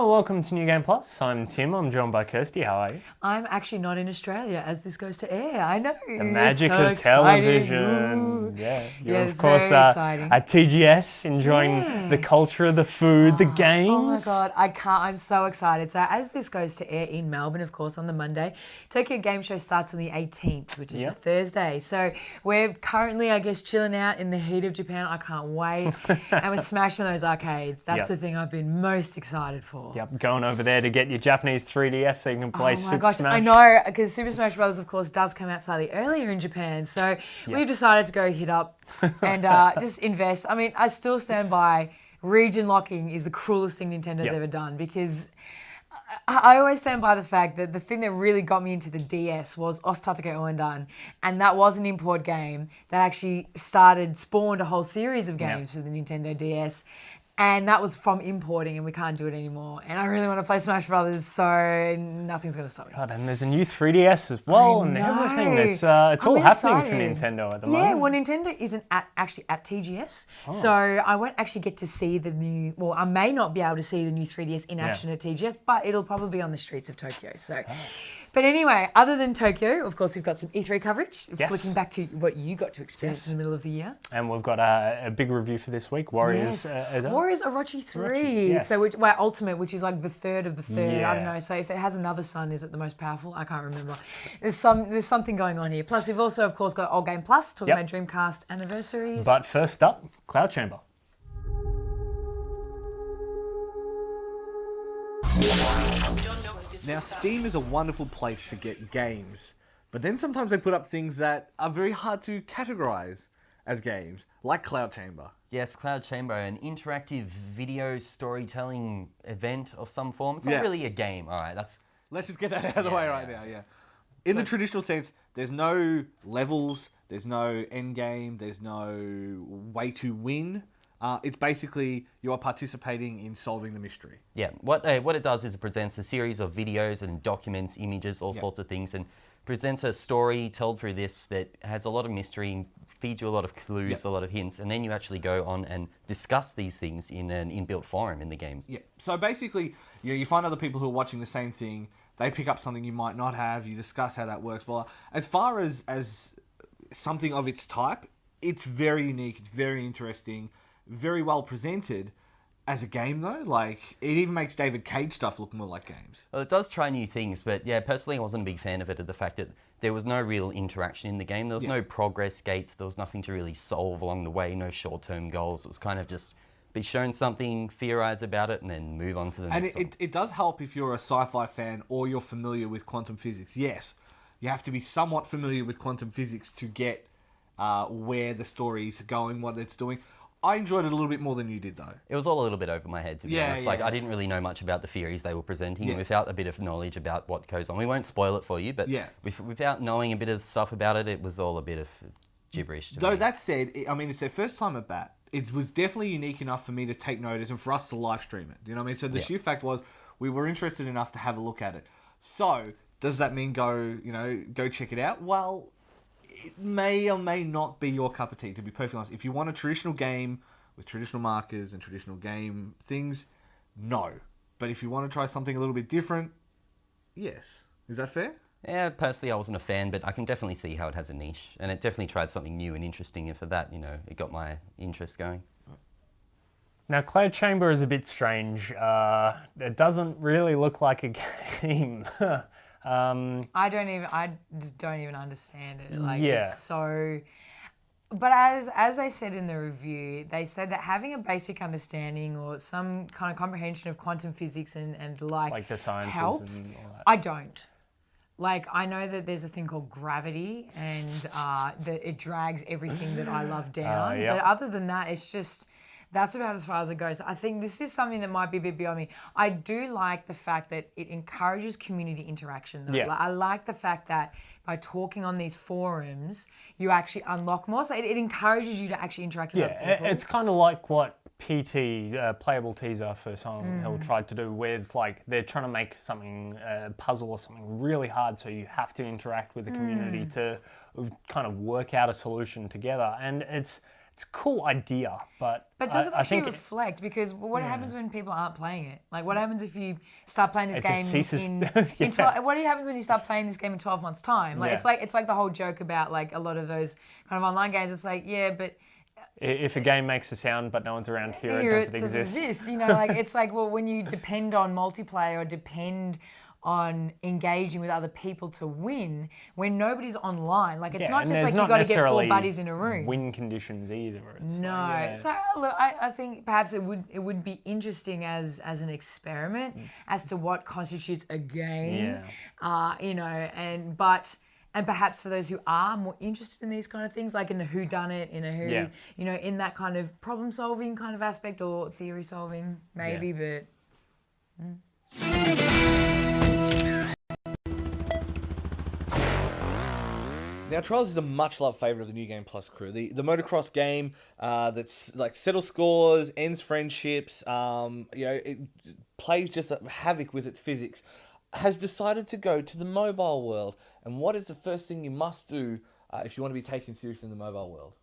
Hello, welcome to New Game Plus. I'm Tim. I'm joined by Kirsty. How are you? I'm actually not in Australia as this goes to air. I know. The magic so of exciting. television. Ooh. Yeah, Yeah, of it's course very exciting. at TGS, enjoying the culture, the food, the games. Oh my God, I can't. I'm so excited. So as this goes to air in Melbourne, of course, on the Monday, Tokyo Game Show starts on the 18th, which is the Thursday. So we're currently, I guess, chilling out in the heat of Japan. I can't wait. And we're smashing those arcades. That's the thing I've been most excited for. Yep, going over there to get your Japanese 3DS so you can play Super Smash. I know, because Super Smash Bros. Of course, does come out slightly earlier in Japan. So we've decided to go hit up and just invest. I mean, I still stand by region locking is the cruelest thing Nintendo's ever done, because I always stand by the fact that the thing that really got me into the DS was Osutatake Oendan, and that was an import game that actually spawned a whole series of games for the Nintendo DS. And that was from importing, and we can't do it anymore. And I really want to play Smash Brothers, so nothing's going to stop me. God, and there's a new 3DS as well, and everything. It's all happening for Nintendo at the moment. Yeah, well, Nintendo isn't actually at TGS, so I won't actually get to see the new. Well, I may not be able to see the new 3DS in action at TGS, but it'll probably be on the streets of Tokyo. So. But anyway, other than Tokyo, of course, we've got some E3 coverage. Yes. Flicking back to what you got to experience in the middle of the year. And we've got a big review for this week, Warriors. Warriors Orochi 3. Yes. So, Ultimate, which is like the third of the third. I don't know. So if it has another son, is it the most powerful? I can't remember. There's something going on here. Plus, we've also, of course, got Old Game Plus, talking about Dreamcast anniversaries. But first up, Cloud Chamber. Now, Steam is a wonderful place to get games, but then sometimes they put up things that are very hard to categorize as games, like Cloud Chamber. Yes, Cloud Chamber, an interactive video storytelling event of some form. It's not really a game, all right? Let's just get that out of the way right now, In the traditional sense, there's no levels, there's no end game, there's no way to win. It's basically you are participating in solving the mystery. Yeah, what it does is it presents a series of videos and documents, images, all sorts of things, and presents a story told through this that has a lot of mystery, feeds you a lot of clues, a lot of hints, and then you actually go on and discuss these things in an inbuilt forum in the game. Yeah, so basically, you find other people who are watching the same thing, they pick up something you might not have, you discuss how that works. Well, as far as something of its type, it's very unique, it's very interesting, very well presented. As a game, though, like, it even makes David Cage stuff look more like games. Well, it does try new things, but yeah, personally I wasn't a big fan of it, of the fact that there was no real interaction in the game. There was no progress gates, there was nothing to really solve along the way, no short-term goals. It was kind of just be shown something, theorize about it, and then move on to the next one. And it does help if you're a sci-fi fan or you're familiar with quantum physics. Yes, you have to be somewhat familiar with quantum physics to get where the story's going, what it's doing. I enjoyed it a little bit more than you did, though. It was all a little bit over my head, to be honest. Like, I didn't really know much about the theories they were presenting without a bit of knowledge about what goes on. We won't spoil it for you, but without knowing a bit of stuff about it, it was all a bit of gibberish to me. Though that said, I mean, it's their first time at bat. It was definitely unique enough for me to take notice and for us to live stream it. You know what I mean? So the sheer fact was we were interested enough to have a look at it. So does that mean go check it out? Well, it may or may not be your cup of tea, to be perfectly honest. If you want a traditional game with traditional markers and traditional game things, no. But if you want to try something a little bit different, yes. Is that fair? Yeah, personally I wasn't a fan, but I can definitely see how it has a niche. And it definitely tried something new and interesting, and for that, it got my interest going. Now, Cloud Chamber is a bit strange. It doesn't really look like a game. I just don't even understand it. Like, it's so. But as they said in the review, they said that having a basic understanding or some kind of comprehension of quantum physics and like the sciences helps. And all that. I don't. Like, I know that there's a thing called gravity, and that it drags everything that I love down. But other than that, it's just. That's about as far as it goes. I think this is something that might be a bit beyond me. I do like the fact that it encourages community interaction, though. Like, I like the fact that by talking on these forums, you actually unlock more. So it encourages you to actually interact with other people. It's kind of like what PT, playable teaser for Silent Hill, tried to do with, like, they're trying to make something, a puzzle or something really hard, so you have to interact with the community to kind of work out a solution together. And it's it's a cool idea, but does it I actually think reflect? Because what happens when people aren't playing it? Like, what happens if you start playing this It game just ceases- in Yeah. 12, what happens when you start playing this game in 12 months' time? Like, Yeah. it's like the whole joke about like a lot of those kind of online games. It's like, yeah, but if a game makes a sound but no one's around here, here does it exist? You know, like it's like, well, when you depend on multiplayer or depend on engaging with other people to win when nobody's online. Like, it's Yeah, not and just there's like you not got to get 4 necessarily buddies in a room. Win conditions either. It's No. like, yeah. So look, I think perhaps it would be interesting as an experiment as to what constitutes a game. You know, and perhaps for those who are more interested in these kind of things, like in the whodunit, in a who, Yeah. you know, in that kind of problem solving kind of aspect or theory solving, maybe, but. Now, Trials is a much loved favourite of the New Game Plus crew. The motocross game that's like settles scores, ends friendships, it plays just havoc with its physics, has decided to go to the mobile world. And what is the first thing you must do if you want to be taken seriously in the mobile world?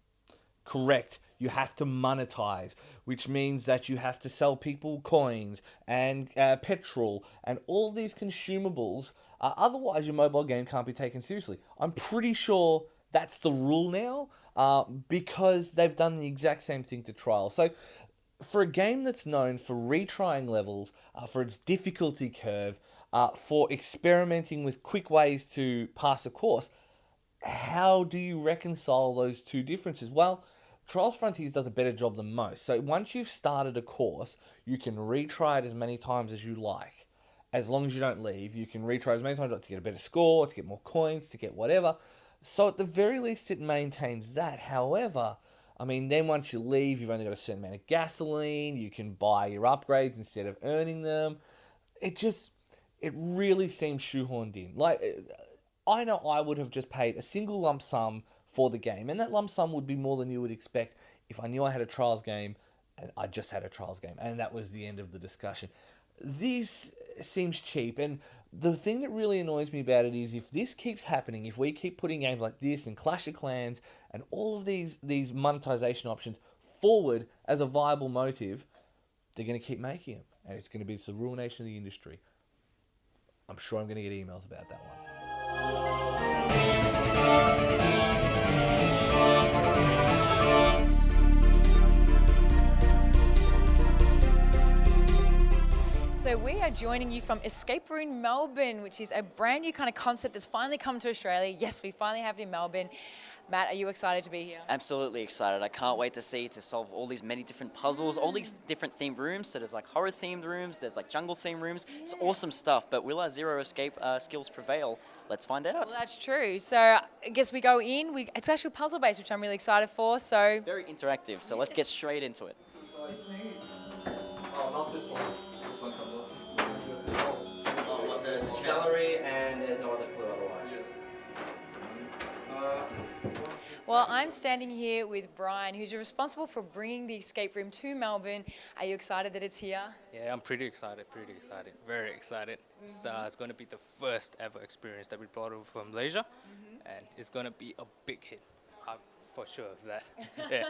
Correct. You have to monetize, which means that you have to sell people coins and petrol and all of these consumables. Otherwise, your mobile game can't be taken seriously. I'm pretty sure that's the rule now because they've done the exact same thing to Trial. So for a game that's known for retrying levels, for its difficulty curve, for experimenting with quick ways to pass a course, how do you reconcile those two differences? Well, Trials Frontiers does a better job than most. So once you've started a course, you can retry it as many times as you like. As long as you don't leave, you can retry as many times to get a better score, to get more coins, to get whatever. So at the very least, it maintains that. However, I mean, then once you leave, you've only got a certain amount of gasoline. You can buy your upgrades instead of earning them. It really seems shoehorned in. Like, I know I would have just paid a single lump sum for the game, and that lump sum would be more than you would expect if I knew I had a Trials game and I just had a Trials game, and that was the end of the discussion. This seems cheap, and the thing that really annoys me about it is if this keeps happening, if we keep putting games like this and Clash of Clans and all of these monetization options forward as a viable motive, they're going to keep making them, and it's going to be the ruination of the industry. I'm sure I'm going to get emails about that one. So we are joining you from Escape Room Melbourne, which is a brand new kind of concept that's finally come to Australia. Yes, we finally have it in Melbourne. Matt, are you excited to be here? Absolutely excited. I can't wait to solve all these many different puzzles, all these different themed rooms. So there's like horror themed rooms, there's like jungle themed rooms. It's awesome stuff, but will our zero escape skills prevail? Let's find out. Well, that's true. So I guess we go in. It's actually puzzle based, which I'm really excited for. So Very interactive, so let's get straight into it. Oh, not this one. This one comes up. Celery, and there's no other clue otherwise. Well, I'm standing here with Brian, who's responsible for bringing the escape room to Melbourne. Are you excited that it's here? Yeah, I'm pretty excited, very excited. It's going to be the first ever experience that we brought over from Malaysia, and it's going to be a big hit. I'm for sure of that. Yeah.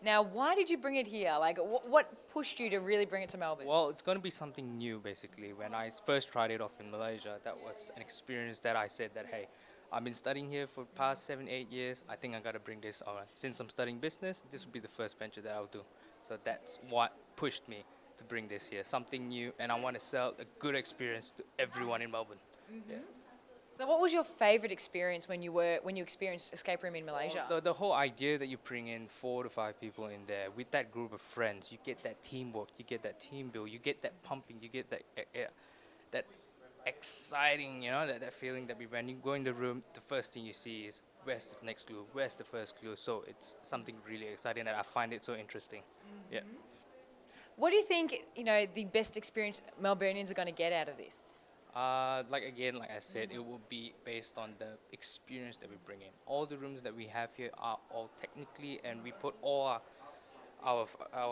Now, why did you bring it here? Like, what pushed you to really bring it to Melbourne? Well, it's going to be something new, basically. When I first tried it off in Malaysia, that was an experience that I said that, hey, I've been studying here for the past 7-8 years. I think I got to bring this on. Since I'm studying business, this will be the first venture that I'll do. So that's what pushed me to bring this here, something new, and I want to sell a good experience to everyone in Melbourne. Yeah. So what was your favorite experience when you experienced escape room in Malaysia? The whole idea that you bring in 4 to 5 people in there with that group of friends, you get that teamwork, you get that team build, you get that pumping, you get that exciting, that feeling that when you go in the room, the first thing you see is where's the next clue, where's the first clue. So it's something really exciting that I find it so interesting. Yeah. What do you think, the best experience Melburnians are going to get out of this? Like I said, it will be based on the experience that we bring in. All the rooms that we have here are all technically, and we put all our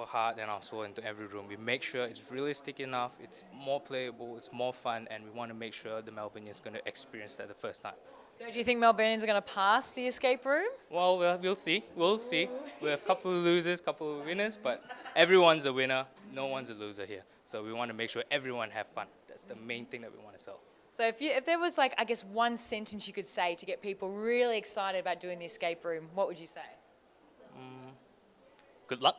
heart and our soul into every room. We make sure it's realistic enough, it's more playable, it's more fun, and we want to make sure the Melbournians is going to experience that the first time. So do you think Melburnians are going to pass the escape room? Well, we'll see. We'll see. We have a couple of losers, couple of winners, but everyone's a winner. No one's a loser here. So we want to make sure everyone have fun. That's the main thing that we want to sell. So if there was like, I guess, one sentence you could say to get people really excited about doing the escape room, what would you say? Good luck.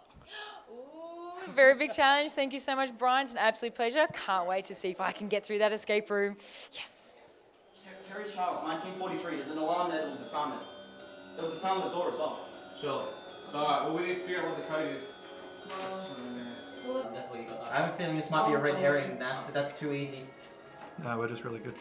Ooh, very big challenge. Thank you so much, Brian. It's an absolute pleasure. Can't wait to see if I can get through that escape room. Yes. Terry Charles, 1943. There's an alarm there that will disarm it. It will disarm the door as well. Surely. So, alright, well, we need to figure out what the code is. That's what you got. I have a feeling this might be a red herring, that's too easy. No, we're just really good.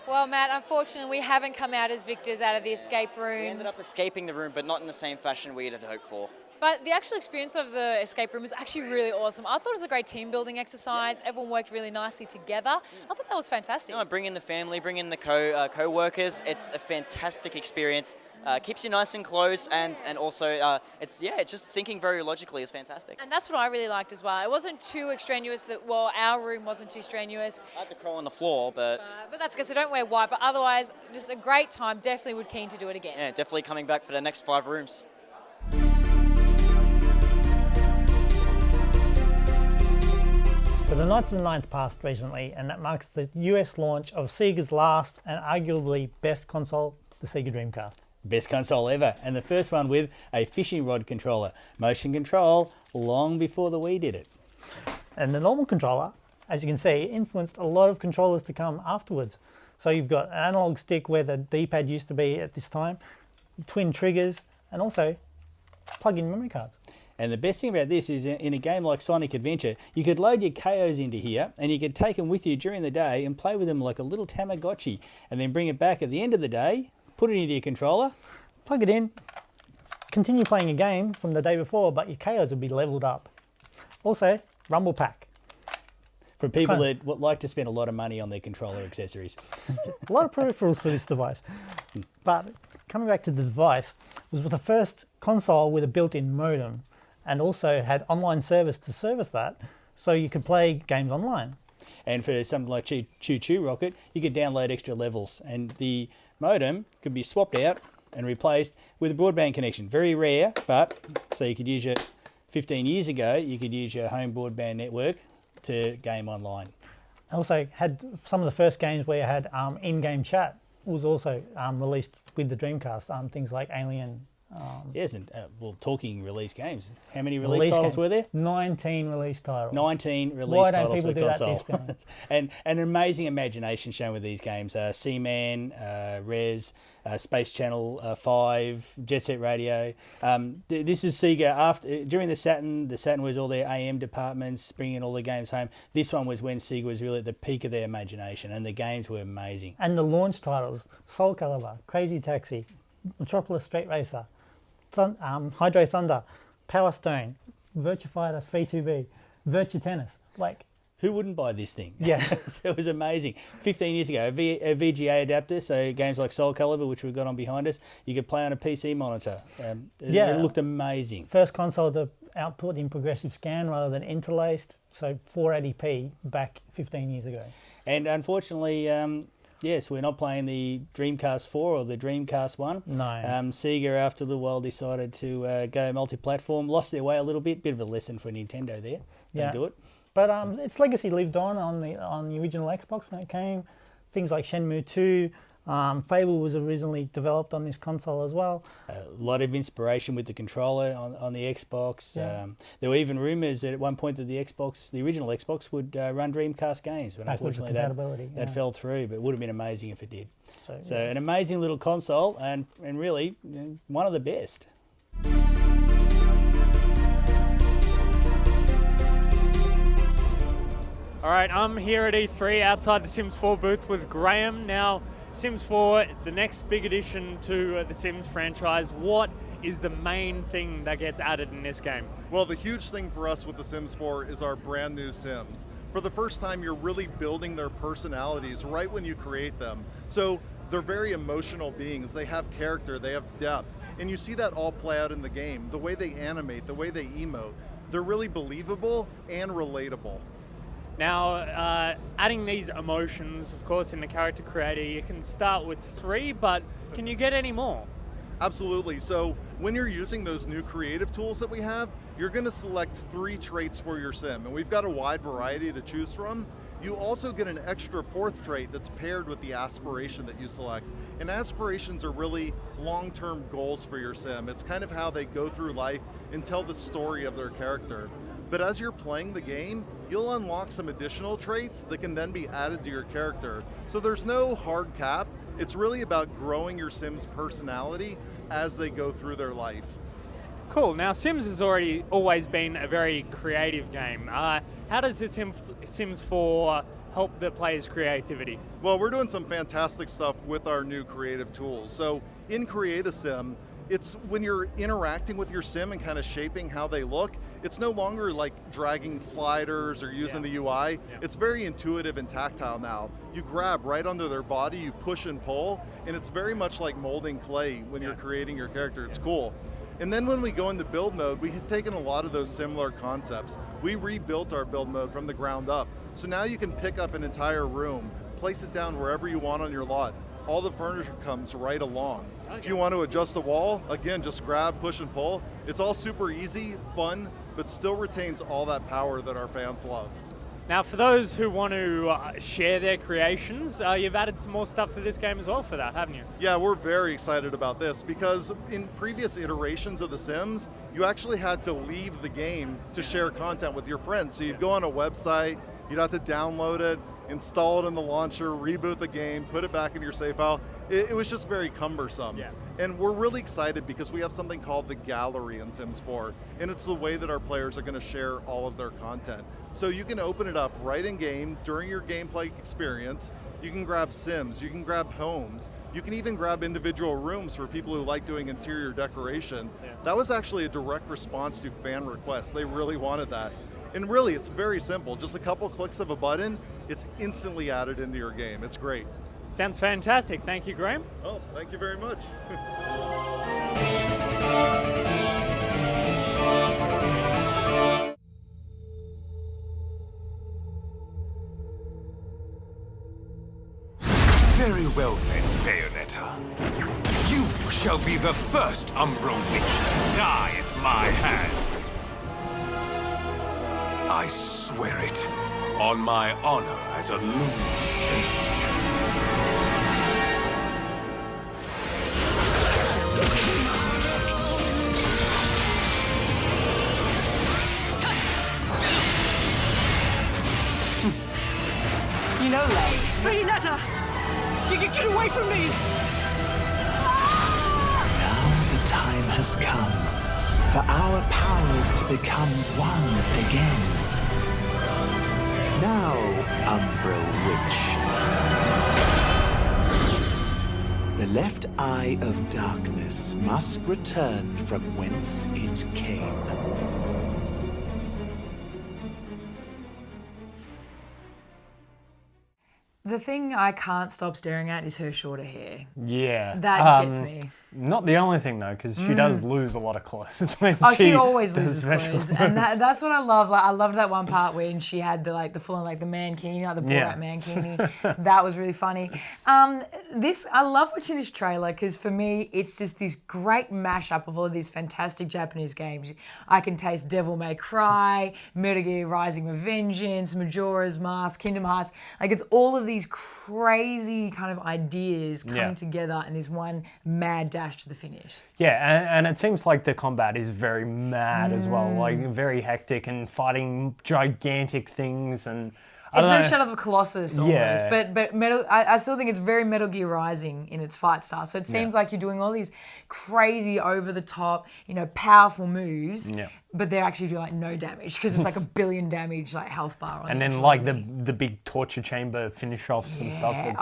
Well, Matt, unfortunately, we haven't come out as victors out of the escape We room. ended up escaping the room, but not in the same fashion we had hoped for. But the actual experience of the escape room was actually really awesome. I thought it was a great team building exercise. Everyone worked really nicely together. I thought that was fantastic. You know, bring in the family, bring in the co-workers. It's a fantastic experience. Keeps you nice and close, and also it's just thinking very logically is fantastic. And that's what I really liked as well. It wasn't too extraneous. Our room wasn't too strenuous. I had to crawl on the floor, but That's good. So don't wear white. But otherwise, just a great time. Definitely would keen to do it again. yeah, definitely coming back for the next 5 rooms. So the 9th of the 9th passed recently, and that marks the US launch of Sega's last and arguably best console, the Sega Dreamcast. Best console ever, and the first one with a fishing rod controller. Motion control long before the Wii did it. And the normal controller, as you can see, influenced a lot of controllers to come afterwards. So you've got an analog stick where the D-pad used to be at this time, twin triggers, and also plug-in memory cards. And the best thing about this is in a game like Sonic Adventure, you could load your KOs into here and you could take them with you during the day and play with them like a little Tamagotchi, and then bring it back at the end of the day, put it into your controller, plug it in, continue playing a game from the day before, but your KOs would be leveled up. Also, Rumble Pack. For people that like to spend a lot of money on their controller accessories. A lot of peripherals for this device. But coming back to the device, it was the first console with a built-in modem, and also had online service to service that, so you could play games online. And for something like Choo Choo Rocket, you could download extra levels, and the modem could be swapped out and replaced with a broadband connection. Very rare, but so you could use your 15 years ago, you could use your home broadband network to game online. Also had some of the first games where you had in-game chat was also released with the Dreamcast. Things like Alien. Yes, and talking release games. How many release titles were there? 19 release titles. 19 release Why titles don't people for do console. that this time? And an amazing imagination shown with these games. Seaman, Rez, Space Channel 5, Jet Set Radio. This is Sega during the Saturn was all their AM departments bringing all the games home. This one was when Sega was really at the peak of their imagination, and the games were amazing. And the launch titles: Soul Calibur, Crazy Taxi, Metropolis Street Racer, Hydro Thunder, Power Stone, Virtua Fighter 3-2B, Virtua Tennis. Like, who wouldn't buy this thing? Yeah. So it was amazing. 15 years ago, a VGA adapter, so games like Soul Calibur, which we've got on behind us, you could play on a PC monitor. It looked amazing. First console to output in progressive scan rather than interlaced, so 480p back 15 years ago. And unfortunately, yes, we're not playing the Dreamcast 4 or the Dreamcast 1. No. Sega, after the while, decided to go multi-platform, lost their way a little bit of a lesson for Nintendo there. Don't do it. But its legacy lived on the original Xbox when it came. Things like Shenmue 2, Fable was originally developed on this console as well. A lot of inspiration with the controller on the Xbox. Yeah. There were even rumours that at one point that the original Xbox would run Dreamcast games, but unfortunately that fell through. But it would have been amazing if it did. So an amazing little console, and really one of the best. All right, I'm here at E3 outside the Sims 4 booth with Graham. Now, Sims 4, the next big addition to the Sims franchise. What is the main thing that gets added in this game? Well, the huge thing for us with the Sims 4 is our brand new Sims. For the first time, you're really building their personalities right when you create them. So they're very emotional beings. They have character, they have depth. And you see that all play out in the game. The way they animate, the way they emote. They're really believable and relatable. Now, adding these emotions, of course, in the character creator, you can start with 3, but can you get any more? Absolutely. So when you're using those new creative tools that we have, you're going to select 3 traits for your sim, and we've got a wide variety to choose from. You also get an extra 4th trait that's paired with the aspiration that you select. And aspirations are really long-term goals for your sim. It's kind of how they go through life and tell the story of their character. But as you're playing the game, you'll unlock some additional traits that can then be added to your character. So there's no hard cap. It's really about growing your sim's personality as they go through their life. Cool. Now, Sims has always been a very creative game. How does this Sims 4 help the player's creativity? Well, we're doing some fantastic stuff with our new creative tools. So in Create a Sim, it's when you're interacting with your sim and kind of shaping how they look, it's no longer like dragging sliders or using the UI. It's very intuitive and tactile now. You grab right under their body, you push and pull, and it's very much like molding clay when you're creating your character. It's cool. And then when we go into build mode, we had taken a lot of those similar concepts. We rebuilt our build mode from the ground up. So now you can pick up an entire room, place it down wherever you want on your lot. All the furniture comes right along. If you want to adjust the wall, again, just grab, push, and pull. It's all super easy, fun, but still retains all that power that our fans love. Now, for those who want to share their creations, you've added some more stuff to this game as well for that, haven't you? Yeah, we're very excited about this because in previous iterations of The Sims, you actually had to leave the game to share content with your friends. So you'd go on a website, you'd have to download it, install it in the launcher, reboot the game, put it back in your save file. It was just very cumbersome. Yeah. And we're really excited because we have something called the Gallery in Sims 4, and it's the way that our players are going to share all of their content. So you can open it up right in game during your gameplay experience. You can grab Sims, you can grab homes, you can even grab individual rooms for people who like doing interior decoration. Yeah. That was actually a direct response to fan requests. They really wanted that. And really, it's very simple. Just a couple clicks of a button, it's instantly added into your game. It's great. Sounds fantastic. Thank you, Graham. Oh, thank you very much. Very well then, Bayonetta. You shall be the first Umbra Witch to die at my hands. I swear it, on my honor as a luminous sage. You know, Lay. Bayonetta! Get away from me! Now the time has come for our powers to become one again. Now, Umbra Witch. The left eye of darkness must return from whence it came. The thing I can't stop staring at is her shorter hair. Yeah. That gets me. Not the only thing though, because she does lose a lot of clothes when she always loses special clothes, and that's what I love. Like I loved that one part when she had the full on the mankini, like the Borat mankini. That was really funny. I love watching this trailer because for me it's just this great mashup of all of these fantastic Japanese games. I can taste Devil May Cry, Metal Gear Rising: Revengeance, Majora's Mask, Kingdom Hearts. Like it's all of these crazy kind of ideas coming together in this one mad dash to the finish. Yeah, and it seems like the combat is very mad as well, like very hectic and fighting gigantic things, and it's very Shadow of the Colossus almost, but I still think it's very Metal Gear Rising in its fight style. So it seems like you're doing all these crazy, over the top, powerful moves, but they actually do no damage because it's like a billion damage health bar on. And then the big torture chamber finish offs and stuff. It's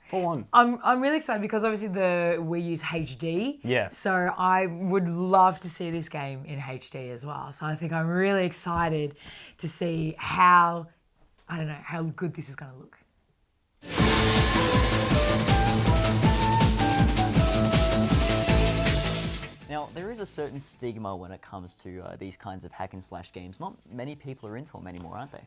full on. I'm really excited because obviously we use HD. Yeah. So I would love to see this game in HD as well. So I think I'm really excited to see how good this is going to look. Now, there is a certain stigma when it comes to these kinds of hack and slash games. Not many people are into them anymore, aren't they?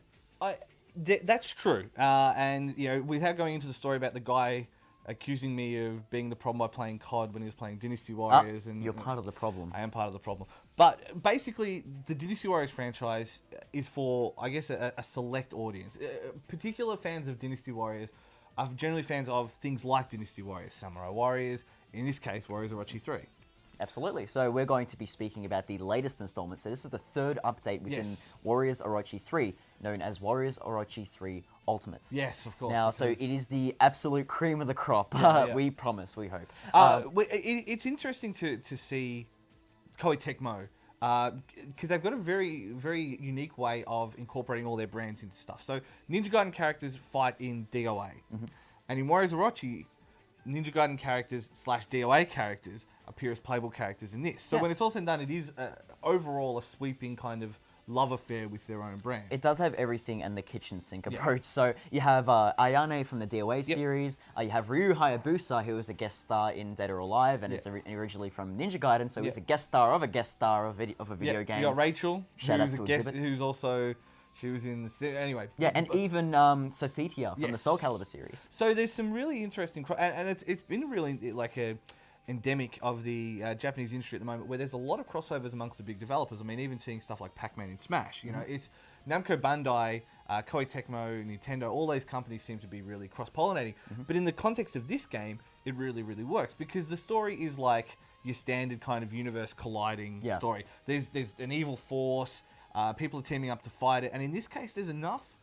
That's true. And, without going into the story about the guy accusing me of being the problem by playing COD when he was playing Dynasty Warriors. You're part of the problem. I am part of the problem. But basically, the Dynasty Warriors franchise is for, I guess, a select audience. Particular fans of Dynasty Warriors are generally fans of things like Dynasty Warriors, Samurai Warriors, in this case, Warriors Orochi 3. Absolutely. So we're going to be speaking about the latest installment. So this is the third update within Warriors Orochi 3, known as Warriors Orochi 3 Ultimate. Yes, of course. Now, so it is the absolute cream of the crop. We promise, we hope. It's interesting to see Koei Tecmo, because they've got a very, very unique way of incorporating all their brands into stuff. So Ninja Gaiden characters fight in DOA. And in Warriors Orochi, Ninja Gaiden characters / DOA characters appear as playable characters in this. So when it's all said and done, it is overall a sweeping kind of love affair with their own brand. It does have everything and the kitchen sink approach. So you have Ayane from the DOA series. You have Ryu Hayabusa, who was a guest star in Dead or Alive and is originally from Ninja Gaiden. So he's a guest star of a guest star of a video game. You got Rachel, Shout who's a guest, who's also... She was in the... Anyway. Yeah, and even Sophitia from the Soul Calibur series. So there's some really interesting... And it's been really like a endemic of the Japanese industry at the moment, where there's a lot of crossovers amongst the big developers. I mean, even seeing stuff like Pac-Man in Smash. You know, it's Namco Bandai, Koei Tecmo, Nintendo, all these companies seem to be really cross-pollinating. But in the context of this game, it really, really works, because the story is like your standard kind of universe colliding story. There's an evil force, people are teaming up to fight it, and in this case, there's enough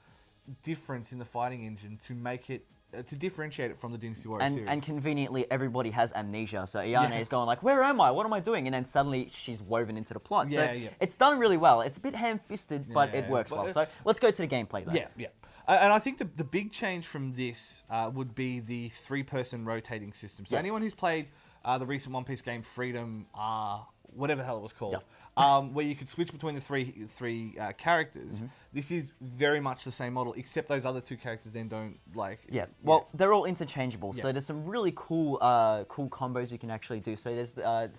difference in the fighting engine to make it to differentiate it from the Dynasty Warriors series. And conveniently, everybody has amnesia. So Ayane is going like, where am I? What am I doing? And then suddenly she's woven into the plot. So it's done really well. It's a bit ham-fisted, but it works well. So let's go to the gameplay though. And I think the big change from this would be the 3-person rotating system. So anyone who's played the recent One Piece game Freedom, whatever the hell it was called, where you could switch between the three characters. This is very much the same model, except those other 2 characters then don't Well, they're all interchangeable. So there's some really cool combos you can actually do. So there's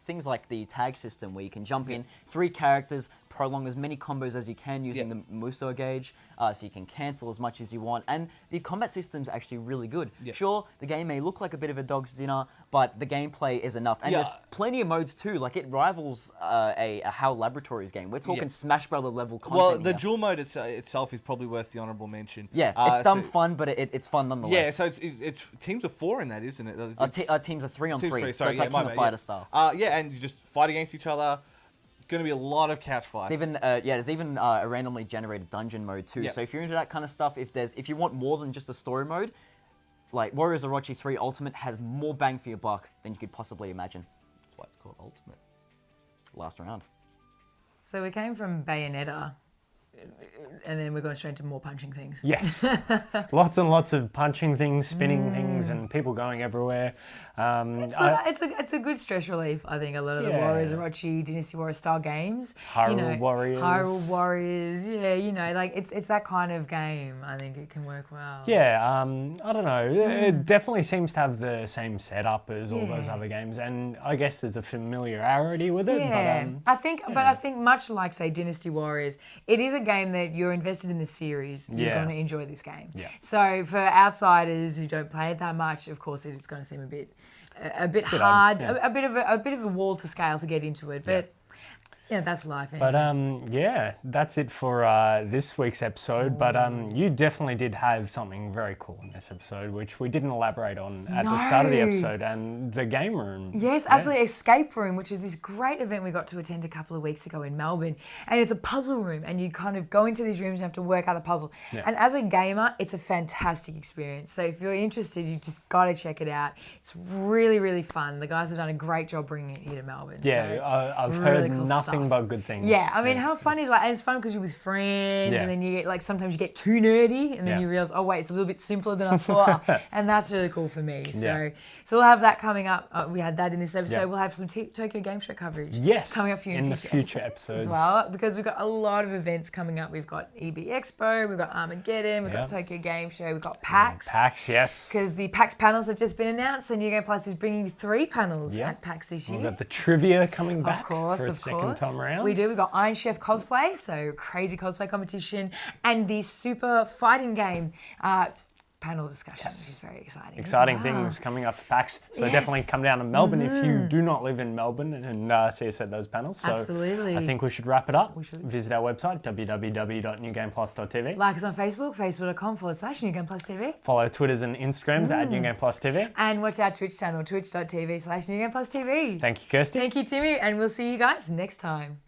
things like the tag system, where you can jump in 3 characters, prolong as many combos as you can using the Muso gauge, so you can cancel as much as you want. And the combat system's actually really good. Sure, the game may look like a bit of a dog's dinner, but the gameplay is enough. And there's plenty of modes too. Like, it rivals a HAL Laboratories game. We're talking Smash Brother level content. Well, the dual mode itself is probably worth the honourable mention. It's dumb fun, but it's fun nonetheless. Yeah, so it's teams of 4 in that, isn't it? Teams of 3 on 3. So it's like my kind of fighter style. And you just fight against each other. Going to be a lot of couch fights. There's even a randomly generated dungeon mode too. So if you're into that kind of stuff, if you want more than just a story mode, like Warriors Orochi 3 Ultimate has more bang for your buck than you could possibly imagine. That's why it's called Ultimate. Last round. So we came from Bayonetta, and then we're going straight into more punching things. Yes. Lots and lots of punching things, spinning things, and people going everywhere. It's a good stress relief, I think, a lot of the Warriors Orochi, Dynasty Warriors style games. Hyrule Warriors. Hyrule Warriors, like it's that kind of game. I think it can work well. Yeah, I don't know. It definitely seems to have the same setup as all those other games, and I guess there's a familiarity with it. Yeah, I think much like, say, Dynasty Warriors, it is a game that you're invested in the series. You're going to enjoy this game. So for outsiders who don't play it that much, of course, it's going to seem a bit hard, a bit of a wall to scale to get into it. But that's life. Anyway. But that's it for this week's episode. But you definitely did have something very cool in this episode, which we didn't elaborate on at the start of the episode, and the game room. Yes, absolutely. Escape Room, which is this great event we got to attend a couple of weeks ago in Melbourne. And it's a puzzle room, and you kind of go into these rooms and have to work out the puzzle. And as a gamer, it's a fantastic experience. So if you're interested, you just got to check it out. It's really, really fun. The guys have done a great job bringing it here to Melbourne. Yeah, I've heard nothing but good things. Yeah, I mean, how fun is and it's fun because you're with friends, and then you get sometimes you get too nerdy, and then you realize, oh wait, it's a little bit simpler than I thought, and that's really cool for me. So we'll have that coming up. We had that in this episode. We'll have some Tokyo Game Show coverage. Coming up for you in the future episodes as well, because we've got a lot of events coming up. We've got EB Expo, we've got Armageddon, we've got Tokyo Game Show, we've got PAX. PAX, yes. Because the PAX panels have just been announced, and New Game Plus is bringing 3 panels at PAX this year. We've got the trivia coming back of course. second time. time around. We do. We've got Iron Chef cosplay, so crazy cosplay competition, and the super fighting game panel discussion, which is very exciting. Exciting things coming up for PAX. So definitely come down to Melbourne if you do not live in Melbourne and see us at those panels. So Absolutely. I think we should wrap it up. Visit our website, www.newgameplus.tv. Like us on Facebook, facebook.com/NewGamePlusTV. Follow Twitters and Instagrams at NewGamePlusTV. And watch our Twitch channel, twitch.tv/NewGamePlusTV. Thank you, Kirsty. Thank you, Timmy, and we'll see you guys next time.